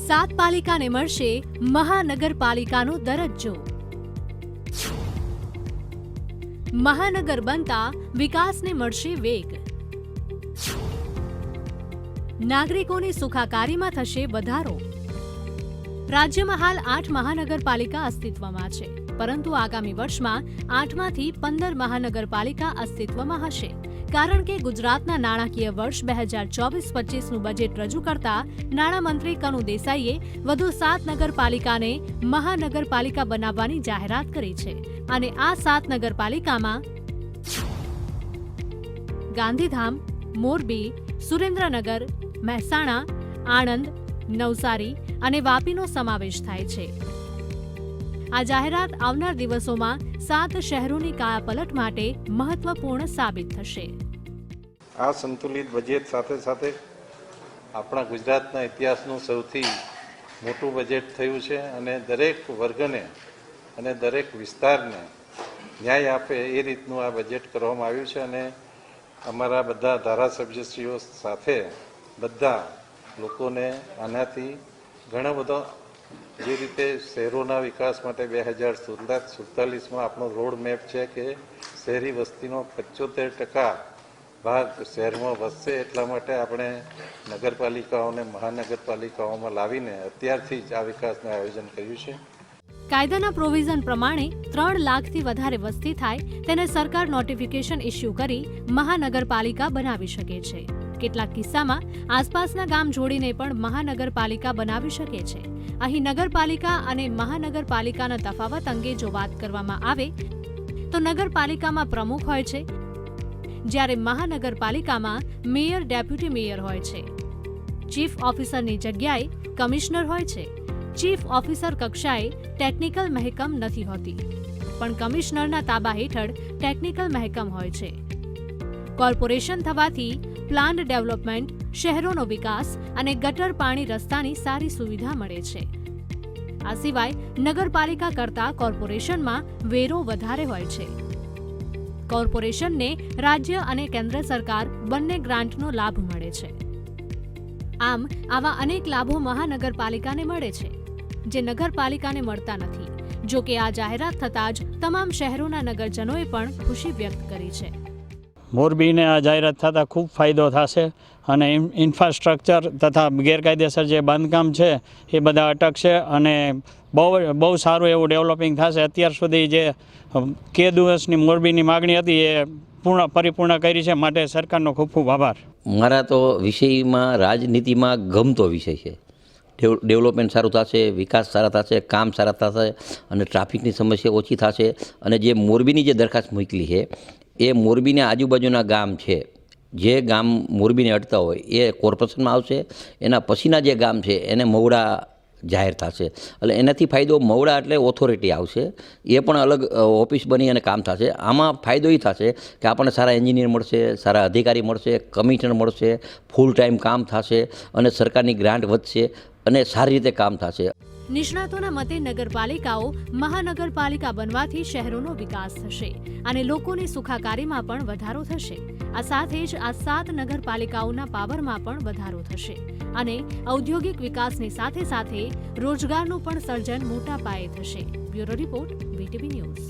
7 પાલિકાને મળશે મહાનગરપાલિકાનો દરજ્જો। મહાનગર બનતા વિકાસને મળશે વેગ। નાગરિકોની સુખાકારીમાં થશે વધારો। રાજ્યમાં હાલ 8 મહાનગરપાલિકા અસ્તિત્વમાં છે, પરંતુ આગામી વર્ષમાં 8માંથી 15 મહાનગરપાલિકા અસ્તિત્વમાં હશે, કારણ કે ગુજરાતના નાણાકીય વર્ષ 2024-25નું બજેટ રજૂ કરતા નાણામંત્રી કનુ દેસાઈએ વધુ 7 નગરપાલિકાને મહાનગરપાલિકા બનાવવાની જાહેરાત કરી છે અને આ 7 નગરપાલિકામાં ગાંધીધામ, મોરબી, સુરેન્દ્રનગર, મહેસાણા, આણંદ, નવસારી અને વાપીનો સમાવેશ થાય છે। આ જાહેરાત આવનાર દિવસોમાં 7 શહેરોની કાયાપલટ માટે મહત્વપૂર્ણ સાબિત થશે। આ સંતુલિત બજેટ સાથે સાથે આપણા ગુજરાતના ઇતિહાસનું સૌથી મોટું બજેટ થયું છે અને દરેક વર્ગને અને દરેક વિસ્તારને ન્યાય આપે એ રીતનું આ બજેટ કરવામાં આવ્યું છે અને અમારા બધા ધારાસભ્યશ્રીઓ સાથે બધા લોકોને આનાથી ઘણો બધો જે રીતે શહેરોના વિકાસ માટે 2047માં આપણો રોડ મેપ છે કે શહેરી વસ્તીનો 75% ભાગ શહેરમાં વસશે, એટલા માટે આપણે નગરપાલિકાઓને મહાનગરપાલિકાઓમાં લાવીને અત્યારથી જ આ વિકાસનું આયોજન કર્યું છે। કાયદાના પ્રોવિઝન પ્રમાણે 3 લાખથી વધારે વસ્તી થાય તેને સરકાર નોટિફિકેશન ઇસ્યુ કરી મહાનગરપાલિકા બનાવી શકે છે। કેટલાક કિસ્સામાં આસપાસના ગામ જોડીને પણ મહાનગરપાલિકા બનાવી શકે છે। અહીં નગરપાલિકા અને મહાનગરપાલિકાના તફાવત અંગે જો વાત કરવામાં આવે તો નગરપાલિકામાં પ્રમુખ હોય છે, જ્યારે મહાનગરપાલિકામાં મેયર, ડેપ્યુટી મેયર હોય છે। ચીફ ઓફિસરની જગ્યાએ કમિશનર હોય છે। ચીફ ઓફિસર કક્ષાએ ટેકનિકલ મહેકમ નથી હોતી, પણ કમિશનરના તાબા હેઠળ ટેકનિકલ મહેકમ હોય છે। કોર્પોરેશન થવાથી પ્લાન્ડ ડેવલપમેન્ટ, શહેરોનો વિકાસ અને ગટર, પાણી, રસ્તાની સારી સુવિધા મળે છે। આ સિવાય નગરપાલિકા કરતાં કોર્પોરેશનમાં વેરો વધારે હોય છે। કોર્પોરેશનને રાજ્ય અને કેન્દ્ર સરકાર બંને ગ્રાન્ટનો લાભ મળે છે। આમ આવા અનેક લાભો મહાનગરપાલિકાને મળે છે, જે નગરપાલિકાને મળતા નથી। જો કે આ જાહેરાત થતાં જ તમામ શહેરોના નગરજનોએ પણ ખુશી વ્યક્ત કરી છે। મોરબીને આ જાહેરાત થતાં ખૂબ ફાયદો થશે અને ઇન્ફ્રાસ્ટ્રક્ચર તથા ગેરકાયદેસર જે બાંધકામ છે એ બધા અટકશે અને બહુ સારું એવું ડેવલપિંગ થશે। અત્યાર સુધી જે કે દિવસની મોરબીની માગણી હતી એ પરિપૂર્ણ કરી છે, માટે સરકારનો ખૂબ ખૂબ આભાર। મારા તો વિષયમાં રાજનીતિમાં ગમતો વિષય છે। ડેવલપમેન્ટ સારું થશે, વિકાસ સારા થશે, કામ સારા થશે અને ટ્રાફિકની સમસ્યા ઓછી થશે। અને જે મોરબીની જે દરખાસ્ત મોકલી છે એ મોરબીના આજુબાજુના ગામ છે, જે ગામ મોરબીને અડતા હોય એ કોર્પોરેશનમાં આવશે। એના પછીના જે ગામ છે એને મવડા જાહેર થશે, એટલે એનાથી ફાયદો મવડા એટલે ઓથોરિટી આવશે, એ પણ અલગ ઓફિસ બની અને કામ થશે। આમાં ફાયદો એ થશે કે આપણને સારા એન્જિનિયર મળશે, સારા અધિકારી મળશે, કમિશનર મળશે, ફૂલ ટાઈમ કામ થશે અને સરકારની ગ્રાન્ટ વધશે અને સારી રીતે કામ થશે। નિષ્ણાતોના મતે નગરપાલિકાઓ મહાનગરપાલિકા બનવાથી શહેરોનો વિકાસ થશે અને લોકોની સુખાકારીમાં પણ વધારો થશે। આ સાથે જ આ 7 નગરપાલિકાઓના પાવરમાં પણ વધારો થશે અને ઔદ્યોગિક વિકાસની સાથે સાથે રોજગારનું પણ સર્જન મોટા પાયે થશે। Bureau report, VTV news.